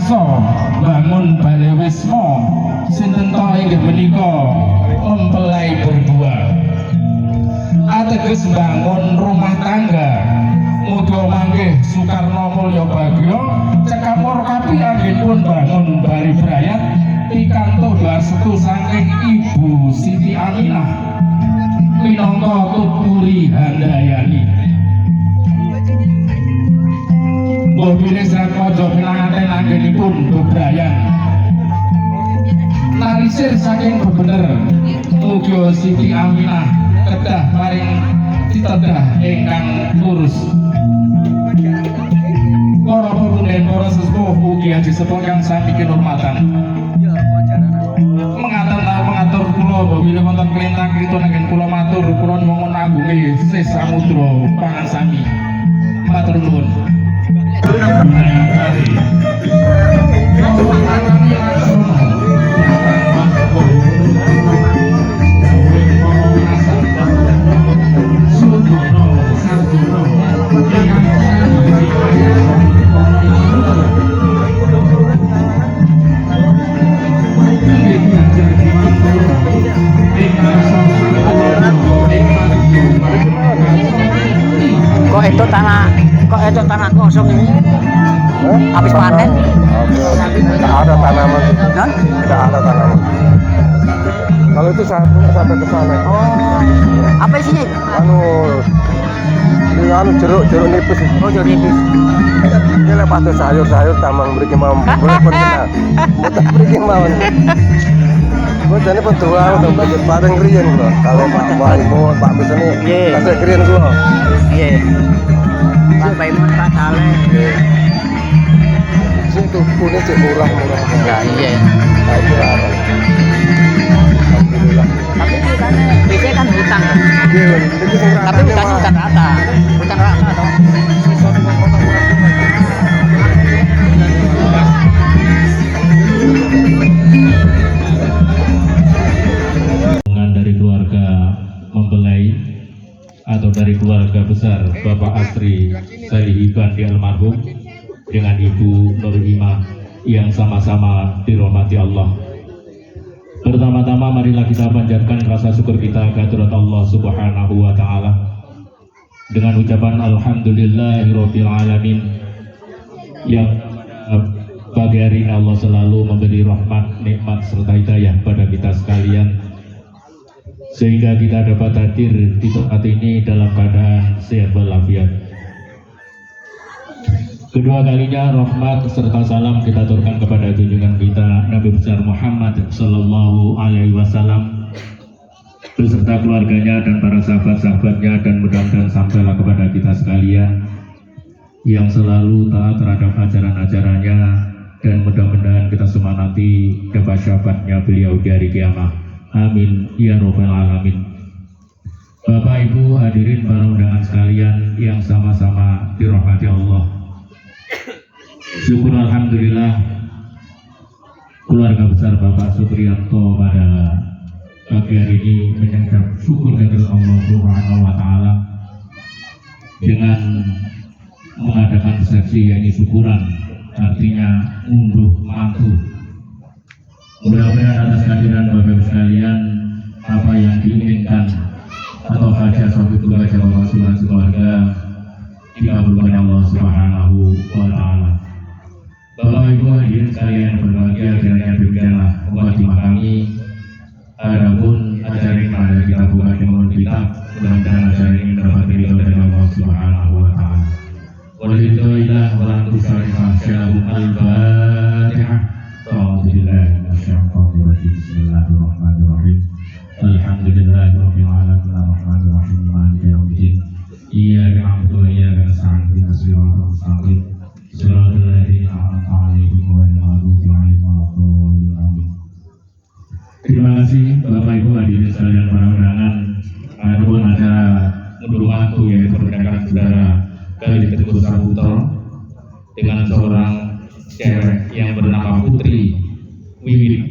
karso bangun Bale Wisma sinten to inggih menika mempelai berdua ateges bangun rumah tangga muga manggih Soekarno Mulya Bagyo cekamur kapi anggenipun bangun Bali Brayat pikantuk doa saking Ibu Siti Aminah minangka tuturi handayani Bobine Serat Mojo pinanganten anggenipun bebrayan narisir saking bebener muga Siti Aminah kedah maring ditedah ingkang lurus para pemuda para sesepuh mugi aji sepuh kang sami kinurmatan mengatur kula bila wonten kelintang krito nanggen kula matur kula nyuwun agunge Sih Samudra pangan sami matur nuwun. Kok itu tanah kosong ini? Habis panen? Tidak ada tanaman. Tidak ada tanaman. Kalau itu sampai ke sana. Oh, apa isinya? Jeruk nipis. Oh, jeruk nipis. Ini lepas tuh sayur tamang beri mau boleh pun kita. Kita beri mau. Gue jadi pentua untuk bagi bareng krian gua. Kalau Pak Baimun, Pak Bis ini kasih krian gua. Iya. Pak Baimun, Pak Saleh. Situ punya cek murah. Ya iya. Alhamdulillah. Tapi hutannya biasanya kan hutan. Iya. Tapi hutannya hutan rata. Hutan rata dong. Dari keluarga mempelai atau dari keluarga besar Bapak Asri Salih Bandi almarhum dengan Ibu Nur Himah yang sama-sama dirahmati Allah. Pertama-tama marilah kita panjatkan rasa syukur kita kehadirat Allah Subhanahu wa taala dengan ucapan alhamdulillahirabbil alamin yang pagi hari ini Allah selalu memberi rahmat, nikmat serta hidayah pada kita sekalian sehingga kita dapat hadir di tempat ini dalam keadaan sehat walafiat. Kedua kalinya rahmat serta salam kita aturkan kepada junjungan kita Nabi besar Muhammad sallallahu alaihi wasallam beserta keluarganya dan para sahabat-sahabatnya, dan mudah-mudahan sampailah kepada kita sekalian yang selalu taat terhadap ajaran-ajarannya, dan mudah-mudahan kita semua nanti dapat syafaatnya beliau di hari kiamat. Amin ya robbal alamin. Bapak Ibu hadirin para undangan sekalian yang sama-sama dirahmati Allah. Syukur alhamdulillah keluarga besar Bapak Supriyanto pada pagi hari ini menyantap syukur dari Allah Subhanahu wa taala dengan mengadakan resepsi yakni syukuran, artinya unduh mantu. Mudah-mudahan atas kehadiran Bapak sekalian apa yang diinginkan atau hajat suatu keluarga Bapak sekeluarga dikabulkan Allah Subhanahu wa taala. Bapak Ibu hadirin sekalian berbahagia, kiranya demikianlah khotbah kami. Adapun acara ini mari kita buka dengan kitab, mudah-mudahan acara ini mendapat ridho dari Allah Subhanahu wa taala. Walhamdulillah al-Fatihah. Bismillahirrahmanirrahim. Alhamdulillahirabbil alamin arrahmanirrahim maliki yaumiddin. Iyyaka na'budu wa iyyaka nasta'in ihdinas siratal mustaqim siratal ladzina an'amta 'alaihim ghairil maghdubi 'alaihim waladdallin. Amin. Terima kasih Bapak Ibu hadirin sekalian para undangan. Adapun acara unduh mantu yaitu pernikahan saudara Khalid Teguh Saputra dengan seorang cewek yang bernama Putri Wiwit,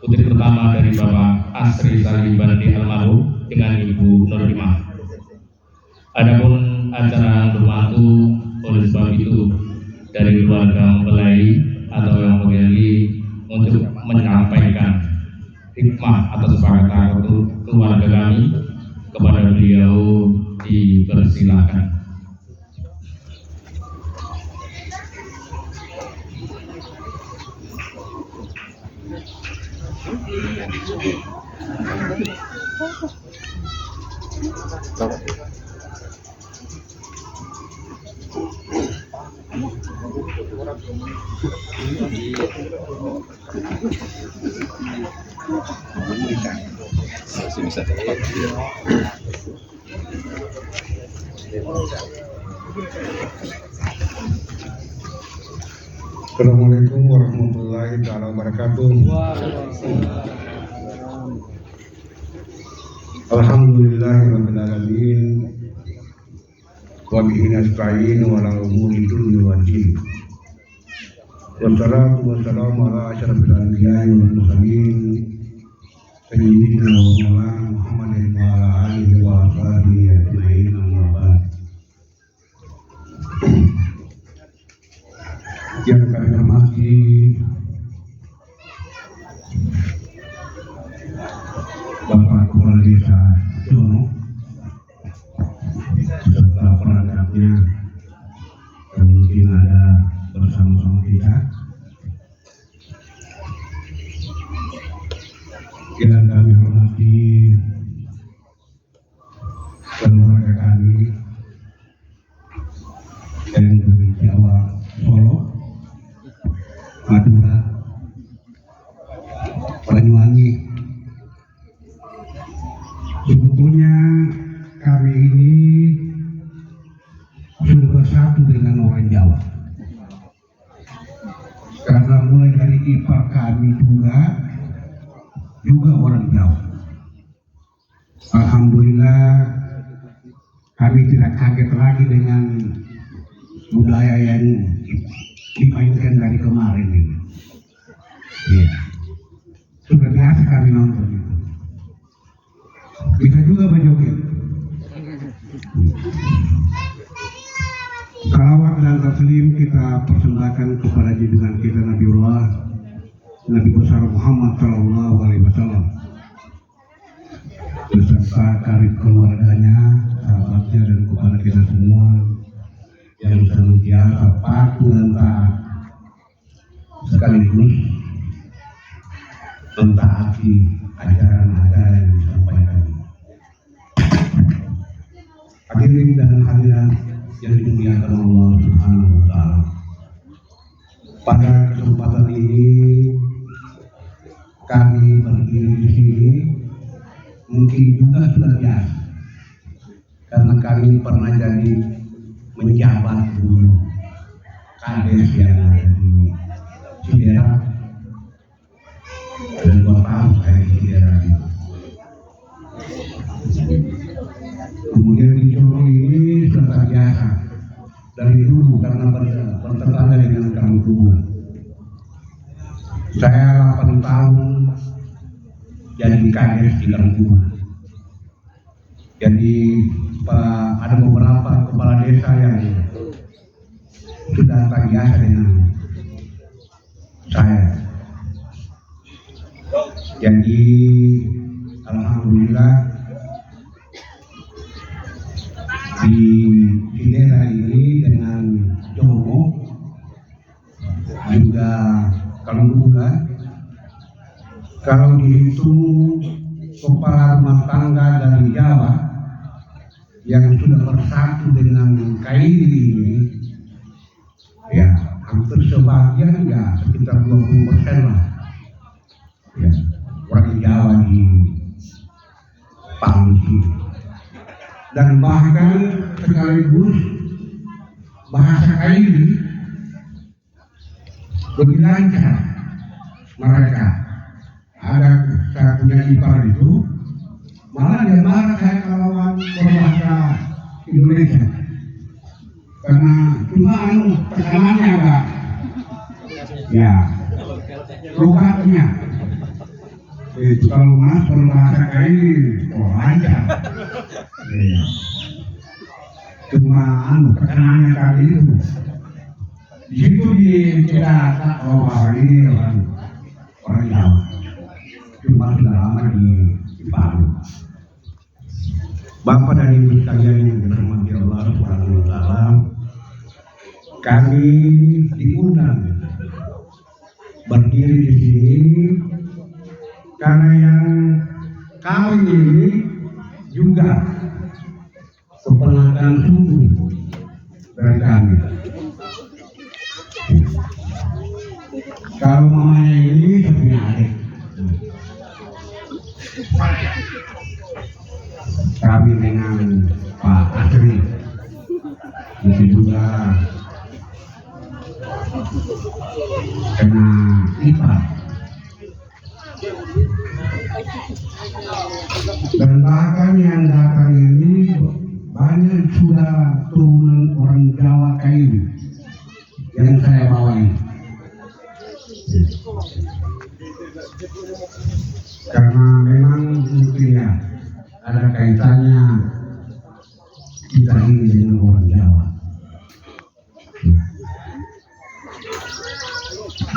putri pertama dari Bapak Asri Salih Bandi almarhum dengan Ibu Nur Himah. Adapun acara unduh mantu oleh sebab itu dari keluarga mempelai atau hikmah atas kesepakatan untuk keluarga kami. Kepada beliau dipersilakan. Assalamualaikum warahmatullahi wabarakatuh. Alhamdulillahirabbil alamin. Wa bihi nasta'in wa ala umuri dunya waddin. Wassalatu wassalamu ala asyrafil anbiya'i wal mursalin sayyidina wa maulana Muhammadin wa ala alihi wa sahbihi ajma'in, amma ba'd. Yang kami hormati Bapak Kepala Desa Jono serta perangkatnya yang mungkin ada bersama-sama kita, yang kami hormati keluarga kami yang dari Jawa, Solo, Madura, Banyuwangi. Sebetulnya kami ini sudah bersatu dengan orang Jawa, karena mulai dari ipar kami juga orang Jawa. Alhamdulillah kami tidak kaget lagi dengan budaya yang dimainkan dari kemarin ini. Iya, sudah biasa kami nonton itu. Bisa juga berjoget. Salawat dan taslim kita persembahkan kepada junjungan kita Nabiullah Nabi besar Muhammad Sallallahu Alaihi Wasallam beserta karib keluarganya, sahabatnya, dan kepada kita semua yang senantiasa patuh dan taat sekaligus mentaati ajaran-ajaran yang disampaikan. Hadirin dan hadirat yang dimuliakan Allah Subhanahu wa Ta'ala, pada kesempatan ini kami berdiri di sini mungkin juga sudah biasa, karena kami pernah jadi menjabat dulu kades yang ada di Cidera, dan gua tahu saya di Cidera itu. Kemudian di Jono ini sudah biasa dari dulu karena bertetangga dengan kampung. Saya 8 tahun jadi kades di kampung. Jadi ada beberapa kepala desa yang sudah terbiasa dengan saya. Jadi alhamdulillah di daerah ini dengan Jomo juga kalau dihitung kepala rumah tangga dari Jawa yang sudah bersatu dengan KAIRI ini, ya hampir sebagian, ya sekitar 20% lah, ya orang Jawa di Palu ini. Dan bahkan sekaligus bahasa KAIRI lebih lancar mereka. Ada saya punya ipar itu, malah dia marah saya kalau berbahasa Indonesia, karena cuma tekanannya enggak, ya logatnya itu kalau mas berbahasa KAIRI lancar. Cuma tekanannya kali itu di situ tidak orang ini orang Jawa. cuma sudah lama di Palu. Bapak dan Ibu sekalian yang dirahmati Allah Subhanahu wa Ta'ala, kami diundang berdiri di sini karena yang kami ini juga keponakan suku dari kami. Kalau mamanya ini punya adik. Kami dengan Pak Asri itu juga kena IPA. Dan bahkan yang datang ini banyak sudah turunan orang Jawa kayu yang saya bawa ini. Karena memang mungkin ya ada kaitannya kita ini dengan orang Jawa,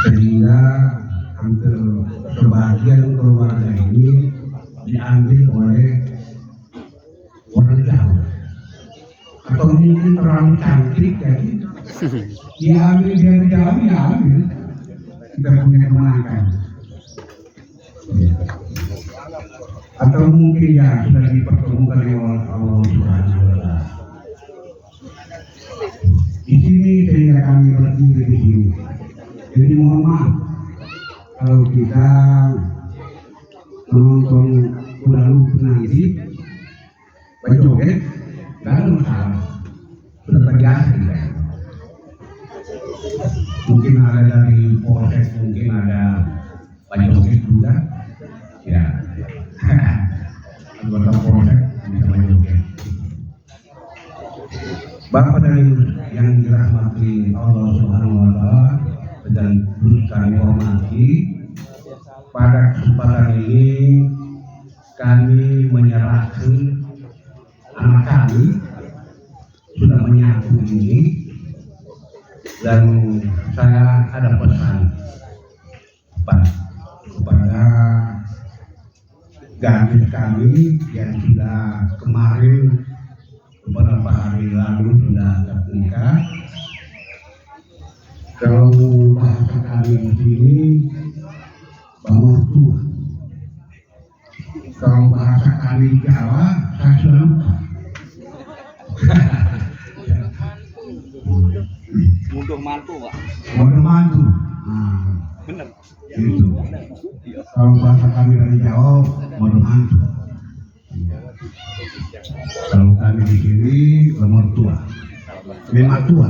sehingga hampir sebagian keluarga ini diambil oleh orang Jawa, atau mungkin terlalu cantik jadi diambil dari Jawa, diambil. Kita punya kemenangan, atau mungkin ya sudah dipertemukan oleh Allah Subhanahu wa Ta'ala. Di sini sehingga kami berdiri di sini. Jadi mohon maaf kalau kita menonton kuda lumpur nanti berjoget, tidak ada masalah, sudah terbiasa kita. Mungkin ada dari Polsek, mungkin ada penjoget juga, ya. Anggota Polsek bisa menjoget. Bapak dan Ibu yang dirahmati Allah Subhanahu wa Ta'ala dan kami hormati, pada kesempatan ini kami menyerahkan anak kami sudah menyatu ini. Dan saya ada pesan kepada gadis kami yang sudah kemarin beberapa hari lalu sudah akad nikah. Kalau bahasa kami di sini mertua. Kalau bahasa kami Jawa, saya sudah lupa. Mundur mantu, Pak. Mundur mantu. Bener. Itu. Kalau bahasa kami dari Jawa, mundur mantu. Kalau kami di sini, mertua. Mematua.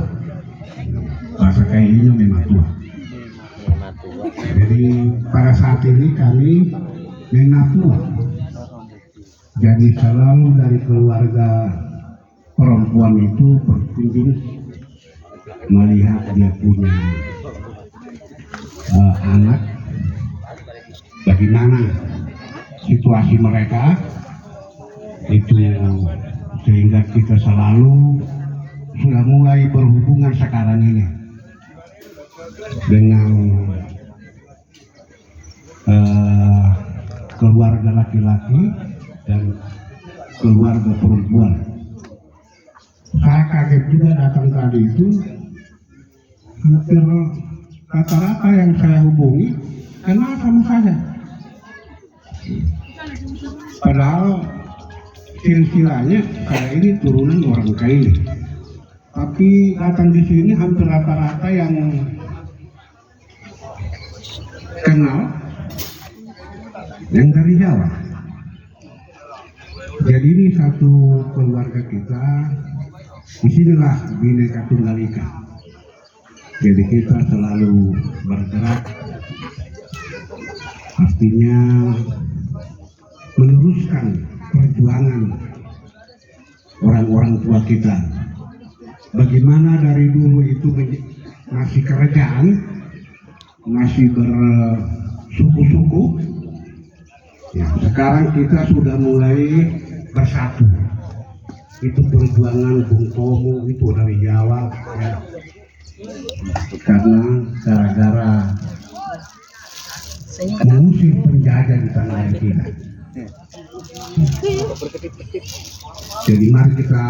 Bahasa kayaknya mematua. Jadi pada saat ini kami mematua. Jadi selalu dari keluarga perempuan itu berkunjung melihat dia punya anak, bagaimana situasi mereka itu, sehingga kita selalu sudah mulai berhubungan sekarang ini dengan keluarga laki-laki dan keluarga perempuan. Saya kaget juga datang tadi itu, hampir rata-rata yang saya hubungi kenal sama saya. Padahal silsilahnya saya ini turunan orang Kaili. Tapi datang di sini hampir rata-rata yang kenal yang dari Jawa. Jadi ini satu keluarga kita. Disinilah Bhinneka Tunggal Ika. Jadi kita selalu bergerak, artinya meneruskan perjuangan orang-orang tua kita. Bagaimana dari dulu itu masih kerajaan, masih bersuku-suku, ya, sekarang kita sudah mulai bersatu. Itu perjuangan Bung Tomo itu dari Jawa, ya. Karena gara-gara mengusir penjajah ada di tanah air kita. Jadi mari kita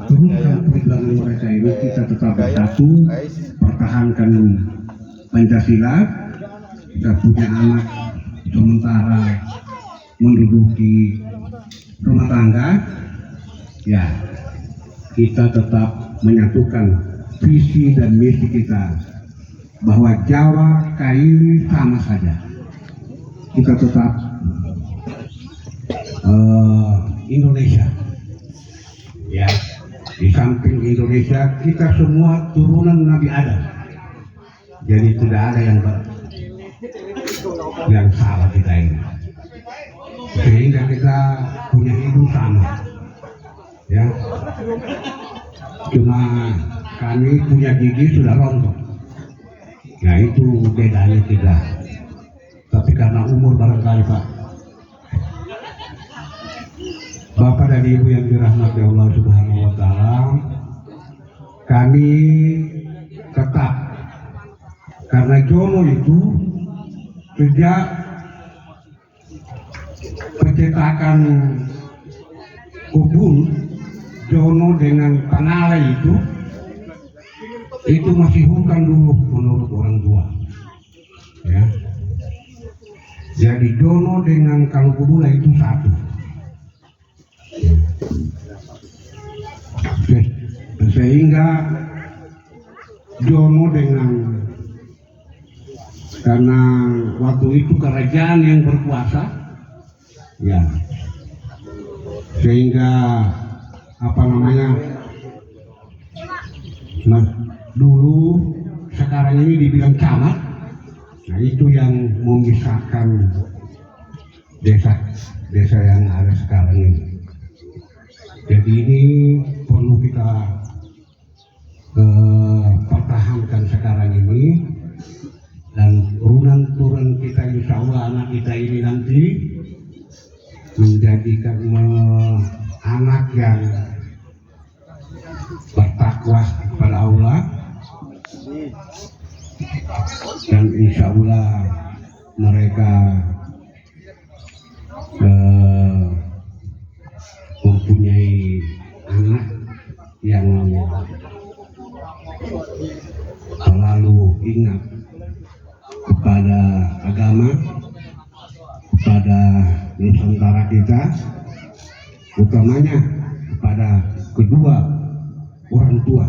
teruskan perjuangan mereka ini, kita tetap bersatu, pertahankan Pancasila. Kita punya anak sementara menduduki rumah tangga, ya kita tetap menyatukan visi dan misi kita bahwa Jawa Kaili sama saja. Kita tetap Indonesia, ya. Di samping Indonesia, kita semua turunan Nabi Adam. Jadi tidak ada yang salah kita ini. Sehingga kita punya hidung sama, ya. Cuma kami punya gigi sudah rontok. Ya itu bedanya kita. Tapi karena umur barangkali Pak. Bapak dan Ibu yang dirahmati Allah Subhanahu wa Ta'ala, kami tetap, karena Jono itu sejak pencetakan Ubun, Jono dengan Panala itu masih bukan dulu menurut orang tua, ya. Jadi Jono dengan Kalukubula itu satu. Sehingga Jono karena waktu itu kerajaan yang berkuasa, ya, sehingga dulu sekarang ini dibilang camat. Nah itu yang memisahkan desa yang ada sekarang ini. Jadi ini perlu kita pertahankan sekarang ini, dan turun kita insya Allah anak kita ini nanti menjadikan anak yang bertakwa kepada Allah, dan insya Allah mereka mempunyai anak yang selalu ingat kepada agama, kepada Nusantara kita, utamanya kepada kedua orang tua.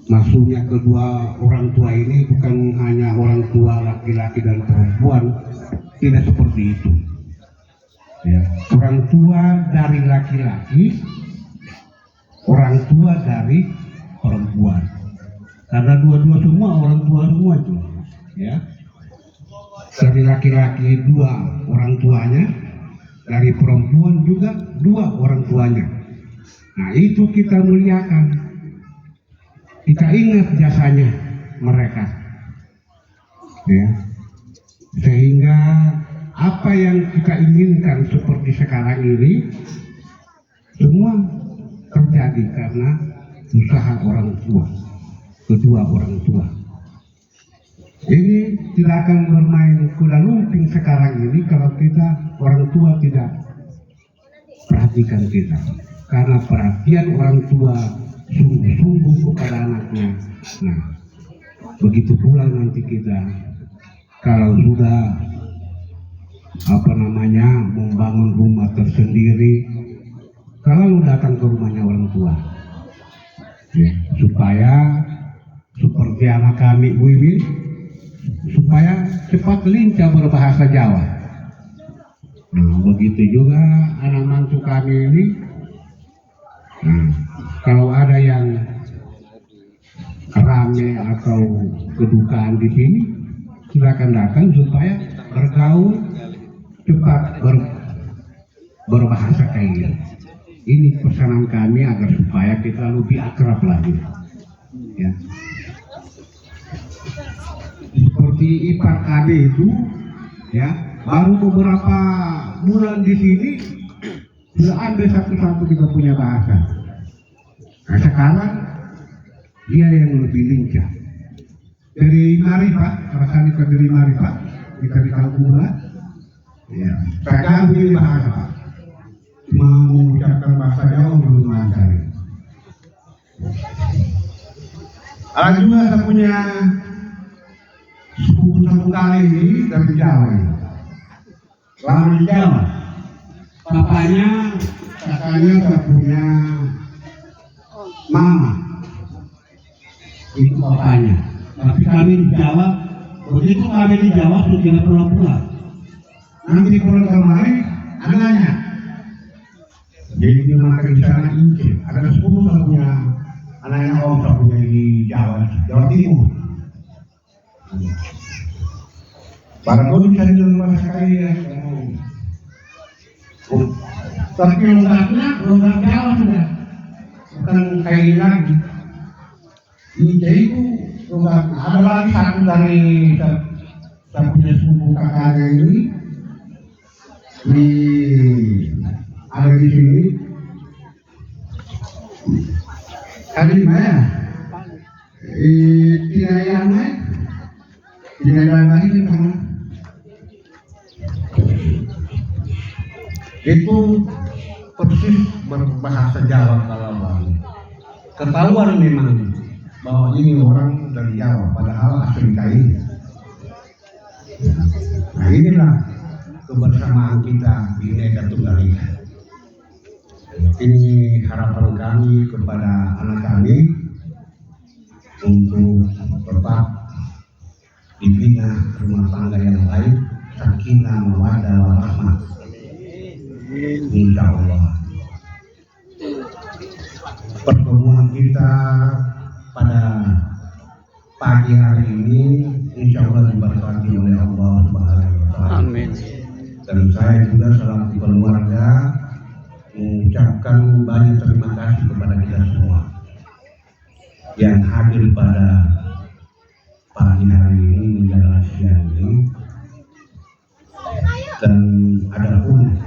Maksudnya kedua orang tua ini bukan hanya orang tua laki-laki dan perempuan, tidak seperti itu. Ya, orang tua dari laki-laki, orang tua dari perempuan. Karena dua-dua semua orang tua semua itu, ya. Dari laki-laki dua orang tuanya, dari perempuan juga dua orang tuanya. Nah itu kita muliakan, kita ingat jasanya mereka, ya. Sehingga apa yang kita inginkan seperti sekarang ini semua terjadi karena usaha orang tua, kedua orang tua. Ini tidak akan bermain kuda lumping sekarang ini kalau kita orang tua tidak perhatikan kita. Karena perhatian orang tua sungguh-sungguh kepada anaknya. Nah, begitu pula nanti kita kalau sudah membangun rumah tersendiri, kalau datang ke rumahnya orang tua, ya, supaya seperti anak kami Wiwi, supaya cepat lincah berbahasa Jawa. Nah, begitu juga anak mantu kami ini. Nah, kalau ada yang rame atau kedukaan di sini, silakan datang supaya bergaul, cepat berbahasa Kaili. Ini pesanan kami agar supaya kita lebih akrab lagi, ya. Seperti ipar kami itu, ya, baru beberapa bulan di sini sudah ambil satu-satu kita punya bahasa. Nah sekarang dia yang lebih lincah. Dari Marifat, rasanya dari Marifat, kita di Kalkula, Ya, saya pilih bahasa Pak. Cuma mengucapkan bahasa Jawa belum lancar. Ada juga saya punya sepupu satu kali ini dari Jawa. Lama di Jawa. Papanya, kakaknya saya punya mama. Itu papanya. Tapi kami di Jawa, begitu kami di Jawa sudah pulang-pulang. Nanti pulang kemarin, anaknya. Jadi dia makan di sana Ince. Ada 10 saya punya anaknya om saya punya di Jawa Timur. Barang kau bisa di rumah sekali ya. Tapi longgak Jawa sudah. Bukan kayak ini lagi. Ince itu longgak. Ada lagi satu dari saya punya sepupu kakaknya ini. Ada di sini. Kali mana? Tidak yang lain. Tidak ada lagi di sana. Itu persis berbahasa Jawa kalau bang. Ketahuan memang bahwa ini orang dari Jawa, padahal asli kain. Nah inilah kebersamaan kita di Bineka Tunggal Ika. Ini harapan kami kepada anak kami untuk tetap dibina rumah tangga yang baik, sakinah mawaddah warahmah. Insya Allah. Pertemuan kita pada pagi hari ini insya Allah diberkati oleh Allah Subhanahu wa Ta'ala. Amin. Dan saya juga selaku keluarga mengucapkan banyak terima kasih kepada kita semua yang hadir pada pagi hari ini menjelang siang ini. Dan adapun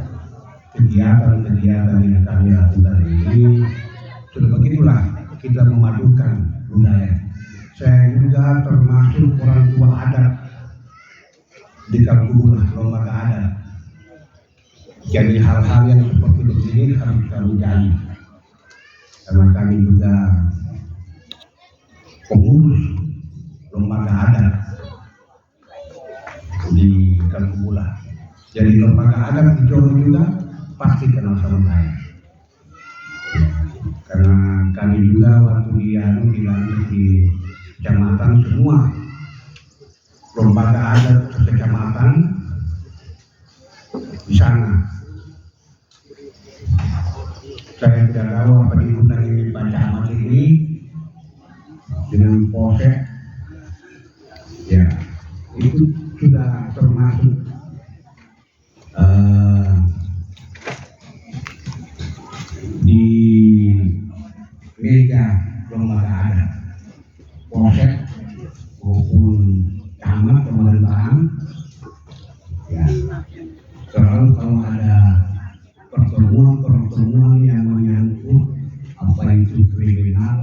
kegiatan-kegiatan yang kami lakukan ini sudah begitulah kita memadukan budaya. Saya juga termasuk orang tua adat di Kalkulah, lembaga adat. Jadi hal-hal yang seperti begini harus kami gali, karena kami juga pengurus lembaga adat di Kalkulah. Jadi lembaga adat di Jawa juga pasti kenal sama saya, karena kami juga waktu dilantik di kecamatan semua lembaga adat kecamatan di sana. Saya tidak tahu apa diundang ini Pak Camat ini dengan polsek, ya itu sudah termasuk di meja lembaga adat polsek maupun camat pemerintahan. Ya, selalu kalau ada pertemuan yang menyangkut apa itu kriminal,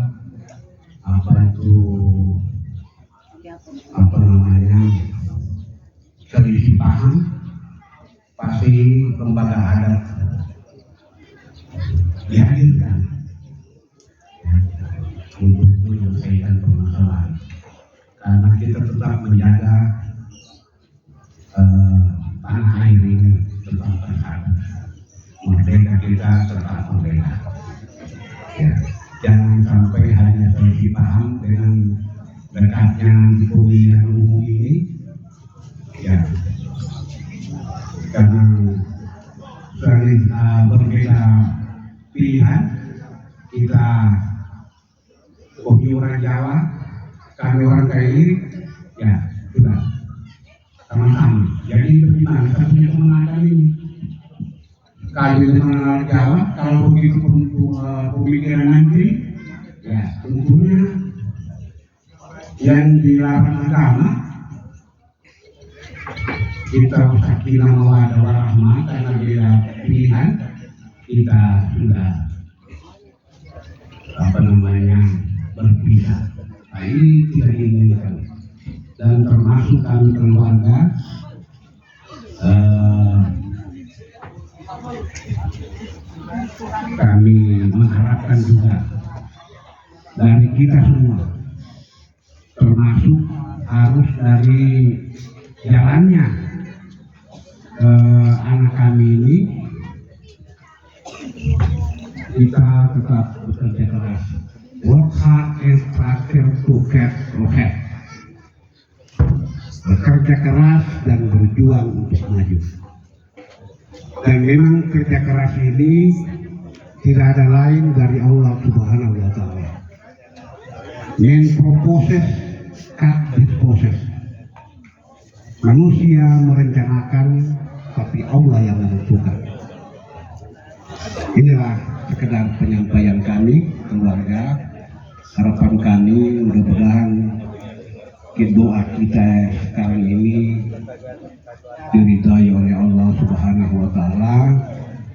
apa itu selisih paham, pasti lembaga adat dihadirkan untuk menyelesaikan permasalahan, karena kita tetap menjaga tanah air ini tetap terjaga, merdeka kita tetap merdeka. Ya, jangan sampai hanya selisih paham dengan dekatnya di pemilihan umum ini, ya, karena sering berbeda pilihan. Kita kopi orang Jawa, kami orang Kaili, ya sudah sama-sama. Jadi bagaimana kita punya kemenangan ini? Kali dengan Jawa, kalau begitu pemikiran nanti, ya tentunya yang dilarang agama kita sakinah mawaddah warahmah, karena beda pilihan kita sudah berpisah. Nah, ini tidak diinginkan, dan termasuk kami keluarga kami mengharapkan juga dari kita semua, termasuk harus dari jalannya anak kami ini, kita tetap bekerja keras, work hard and strive to get ahead, bekerja keras dan berjuang untuk maju. Dan memang kerja keras ini tidak ada lain dari Allah Subhanahu wa Ta'ala. Men proposes, cut disposes. Manusia merencanakan, tapi Allah yang menentukan. Inilah sekedar penyampaian kami, keluarga. Harapan kami mudah-mudahan doa kita sekarang ini diridhai oleh Allah Subhanahu wa Ta'ala,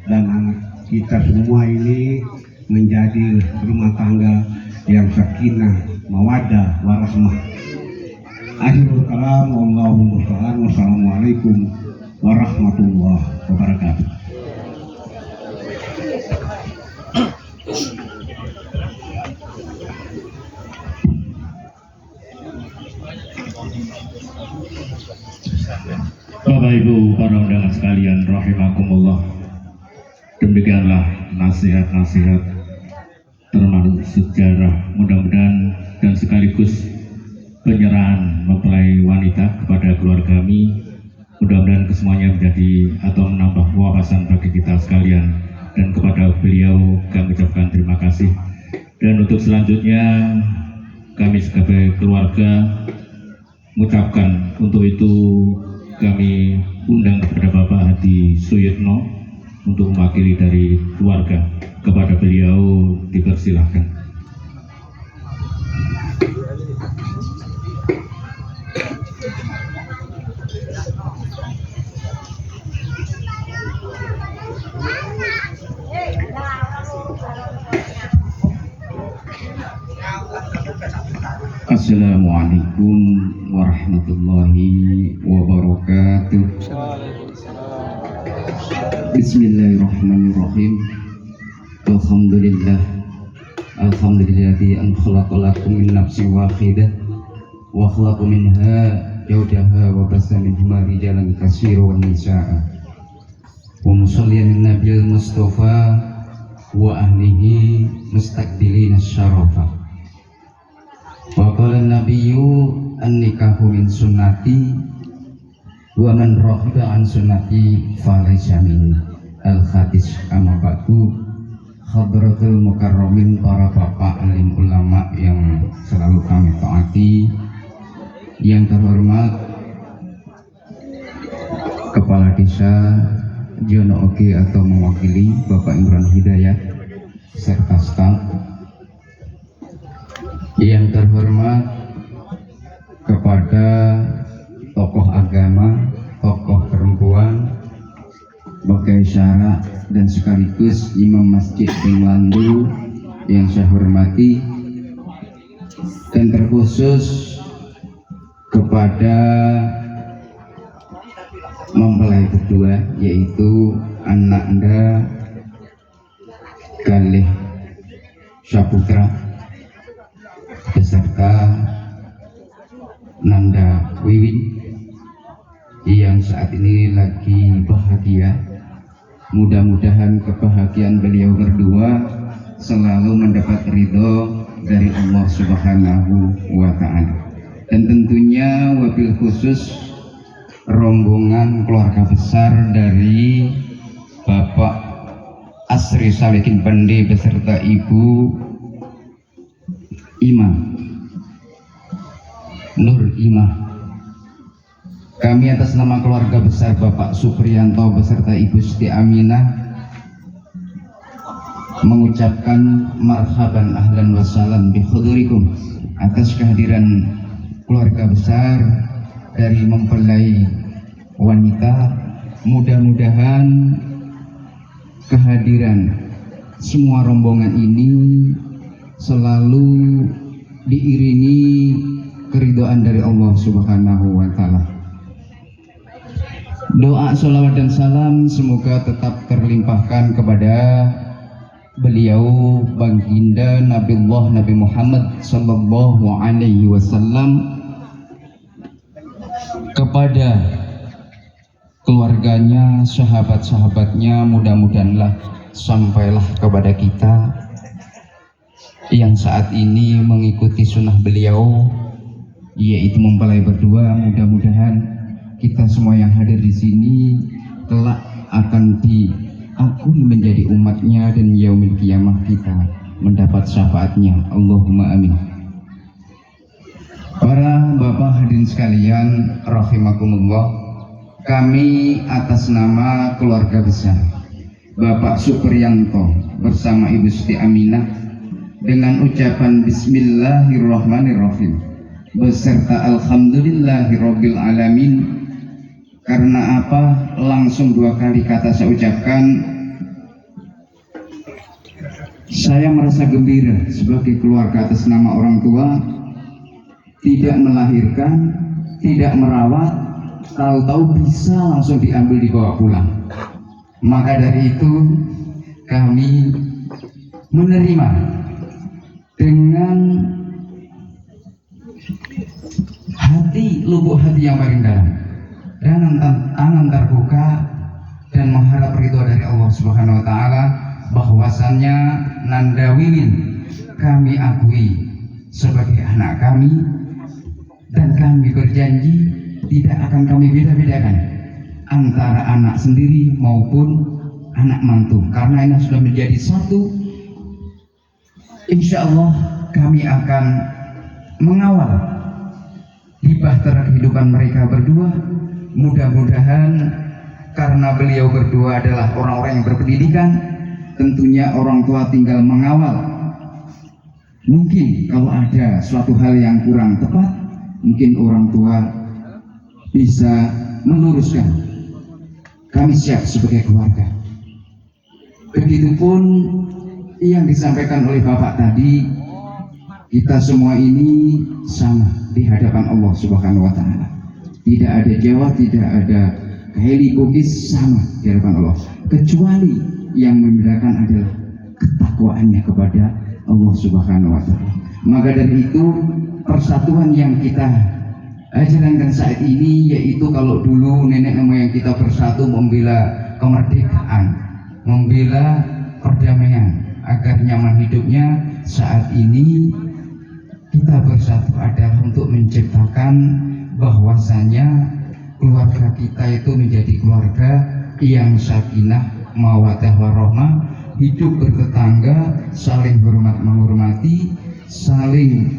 dan anak kita semua ini menjadi rumah tangga yang sakinah, mawaddah, warahmah. Akhirul kalam, Allahumma shalli. Wassalamualaikum warahmatullahi wabarakatuh. Bapak Ibu para undangan sekalian rahimakumullah, demikianlah nasihat-nasihat termasuk sejarah, mudah-mudahan dan sekaligus penyerahan mempelai wanita kepada keluarga kami. Mudah-mudahan kesemuanya menjadi atau menambah wawasan bagi kita sekalian, dan kepada beliau kami ucapkan terima kasih. Dan untuk selanjutnya kami sebagai keluarga mengucapkan, untuk itu kami undang kepada Bapak Hadi Suyitno untuk mewakili dari keluarga. Kepada beliau dipersilahkan. Assalamualaikum warahmatullahi wabarakatuh. Bismillahirrahmanirrahim. Alhamdulillah. Alhamdulilladzi an khalaqa lakum min nafsin wahidah wa khalaqa minha zawjaha wa bassa minhuma rijalan katsiran wan nisaa. Wa musalliyan nabiyil mustafa wa ahlihi mustaqbilina syarafa. Wa qala an-nabiyyu an-nikahu min sunnati wa man raghiba an sunnati falaysa minni. Al-hadis. Amma ba'du. Hadratul mukarramin, para bapak alim ulama yang selalu kami taati, yang terhormat Kepala Desa Jono Oge atau mewakili Bapak Imran Hidayat serta staf, yang terhormat kepada tokoh agama, tokoh perempuan, Bagai Syara, dan sekaligus Imam Masjid Pinglandu yang saya hormati, dan terkhusus kepada mempelai kedua, yaitu Ananda Galih Saputra beserta Nanda Wiwin yang saat ini lagi bahagia. Mudah-mudahan kebahagiaan beliau berdua selalu mendapat ridho dari Allah Subhanahu wa Ta'ala. Dan tentunya wabil khusus rombongan keluarga besar dari Bapak Asri Salikin Pande beserta Ibu Imam Nur Imah. Kami atas nama keluarga besar Bapak Supriyanto beserta Ibu Siti Aminah mengucapkan marhaban ahlan wassalam bihudurikum atas kehadiran keluarga besar dari mempelai wanita. Mudah-mudahan kehadiran semua rombongan ini selalu diiringi keridhaan dari Allah Subhanahu wa Ta'ala. Doa sholawat dan salam semoga tetap terlimpahkan kepada beliau baginda Nabiullah Nabi Muhammad sallallahu alaihi wasallam, kepada keluarganya, sahabat-sahabatnya, mudah-mudahanlah sampailah kepada kita yang saat ini mengikuti sunnah beliau, yaitu mempelai berdua. Mudah-mudahan kita semua yang hadir di sini kelak akan diakui menjadi umatnya dan yaumil qiyamah kita mendapat syafaatnya. Allahumma amin. Para bapak hadirin sekalian rahimakumullah, kami atas nama keluarga besar Bapak Supriyanto bersama Ibu Siti Aminah dengan ucapan Bismillahirrahmanirrahim beserta Alhamdulillahirabbil alamin. Karena apa? Langsung dua kali kata saya ucapkan. Saya merasa gembira sebagai keluarga atas nama orang tua, tidak melahirkan, tidak merawat, tahu-tahu bisa langsung diambil dibawa pulang. Maka dari itu kami menerima dengan hati, lubuk hati yang paling dalam, dan tangan terbuka dan mengharap ridho dari Allah Subhanahu wa taala, bahwasannya Nanda Wiwin kami akui sebagai anak kami, dan kami berjanji tidak akan kami beda-bedakan antara anak sendiri maupun anak mantu, karena ini sudah menjadi satu. Insya Allah kami akan mengawal di bahtera kehidupan mereka berdua. Mudah-mudahan karena beliau berdua adalah orang-orang yang berpendidikan, tentunya orang tua tinggal mengawal. Mungkin kalau ada suatu hal yang kurang tepat, mungkin orang tua bisa meluruskan. Kami siap sebagai keluarga. Begitupun yang disampaikan oleh Bapak tadi, kita semua ini sama di hadapan Allah Subhanahu wa taala. Tidak ada Jawa, tidak ada Kaheli Bugis, sama di hadapan Allah. Kecuali yang membedakan adalah ketakwaannya kepada Allah Subhanahu wa taala. Maka dari itu persatuan yang kita jalankan saat ini, yaitu kalau dulu nenek moyang kita bersatu membela kemerdekaan, membela perdamaian agar nyaman hidupnya, saat ini kita bersatu adalah untuk menciptakan bahwasanya keluarga kita itu menjadi keluarga yang sakinah, mawaddah warahmah, hidup bertetangga, saling hormat menghormati, saling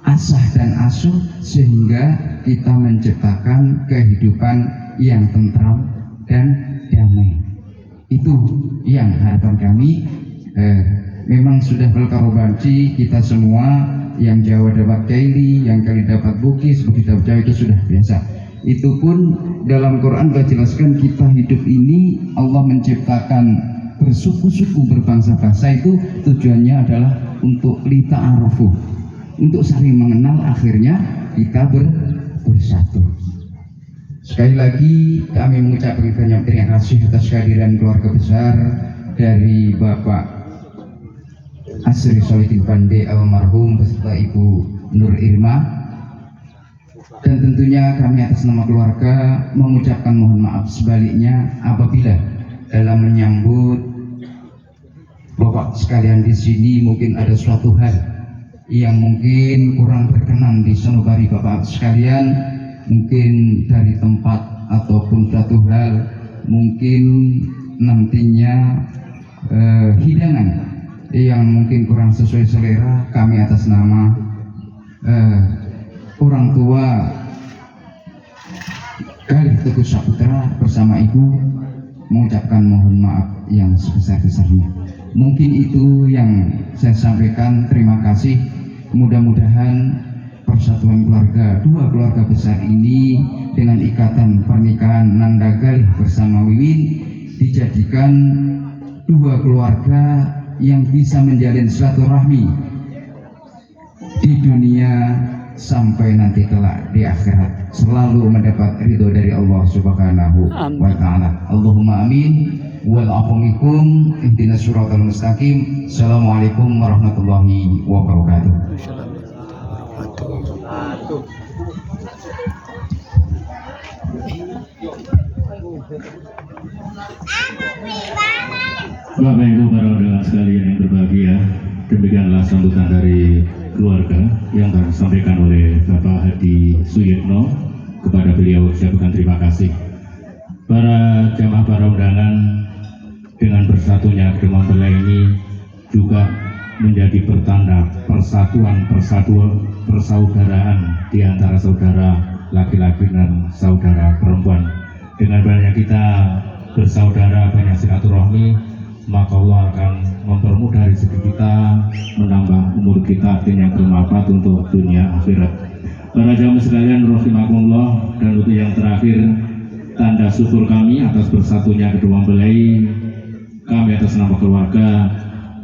asah dan asuh, sehingga kita menciptakan kehidupan yang tentram dan damai. Itu yang harapan kami. Memang sudah berkarobanci kita semua, yang Jawa dapat Kaili, yang Kali dapat Bugis, Bugis dapat Jawa, itu sudah biasa. Itu pun dalam Quran dijelaskan kita hidup ini Allah menciptakan bersuku-suku, berbangsa-bangsa, itu tujuannya adalah untuk lita'arufu, untuk saling mengenal, akhirnya kita bersatu. Sekali lagi kami mengucapkan banyak terima kasih atas kehadiran keluarga besar dari Bapak Asri Solihin Pande almarhum beserta Ibu Nur Irma, dan tentunya kami atas nama keluarga mengucapkan mohon maaf sebaliknya apabila dalam menyambut Bapak sekalian di sini mungkin ada suatu hal yang mungkin kurang berkenan di sanubari Bapak sekalian, mungkin dari tempat ataupun suatu hal mungkin nantinya hidangan yang mungkin kurang sesuai selera. Kami atas nama orang tua Galih Teguh Saputra bersama Ibu mengucapkan mohon maaf yang sebesar-besarnya. Mungkin itu yang saya sampaikan. Terima kasih. Mudah-mudahan persatuan keluarga, dua keluarga besar ini dengan ikatan pernikahan Nanda Galih bersama Wiwin dijadikan dua keluarga yang bisa menjalin silaturahmi di dunia sampai nanti kelak di akhirat selalu mendapat ridho dari Allah Subhanahu wa taala. Allahumma amin. Wal afu minkum ihdinas siratal mustaqim. Assalamualaikum warahmatullahi wabarakatuh. Bapak Ibu para undangan sekalian yang berbahagia, demikianlah sambutan dari keluarga yang telah disampaikan oleh Bapak Hadi Suyitno. Kepada beliau ucapkan terima kasih. Para jamaah para undangan, dengan bersatunya Kedua Mempelai ini juga menjadi pertanda persaudaraan di antara saudara laki-laki dan saudara perempuan. Dengan banyak kita bersaudara, banyak silaturahmi, maka Allah akan mempermudah rezeki kita, menambah umur kita, artinya bermanfaat untuk dunia akhirat. Para jamaah sekalian rahimakumullah, dan untuk yang terakhir, tanda syukur kami atas bersatunya kedua mempelai, kami atas nama keluarga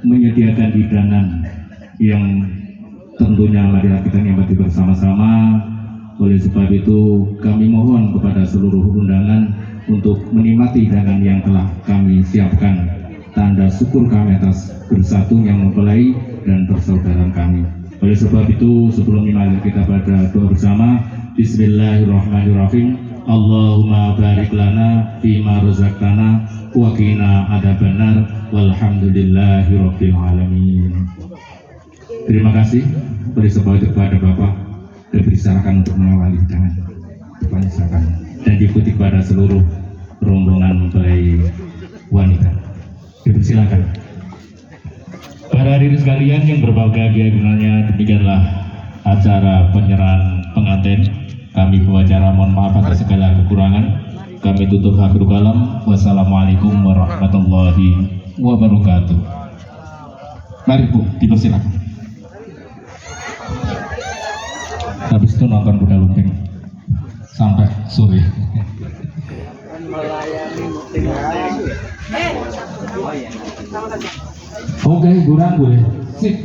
menyediakan hidangan yang tentunya marilah kita nikmati bersama-sama. Oleh sebab itu kami mohon kepada seluruh undangan untuk menikmati hidangan yang telah kami siapkan, tanda syukur kami atas bersatunya mempelai dan persaudaraan kami. Oleh sebab itu sebelum dimulai kita pada doa bersama, Bismillahirrahmanirrahim. Allahumma barik lana fima razaqtana wa qina adzabannar walhamdulillahi rabbil alamin. Terima kasih. Oleh sebab itu kepada Bapak dipersilakan untuk mengawali hidangan. Dipersilakan dan diikuti kepada seluruh rombongan mempelai wanita. Dipersilakan. Para hadirin sekalian yang berbahagia, dengannya demikianlah acara penyerahan pengantin. Kami pengacara mohon maaf atas segala kekurangan. Kami tutup akhir kalam. Wassalamualaikum warahmatullahi wabarakatuh. Mari Bu, dipersilakan. Habis itu nonton kuda lumping sampai sore. Oke, kurang boleh. Sip.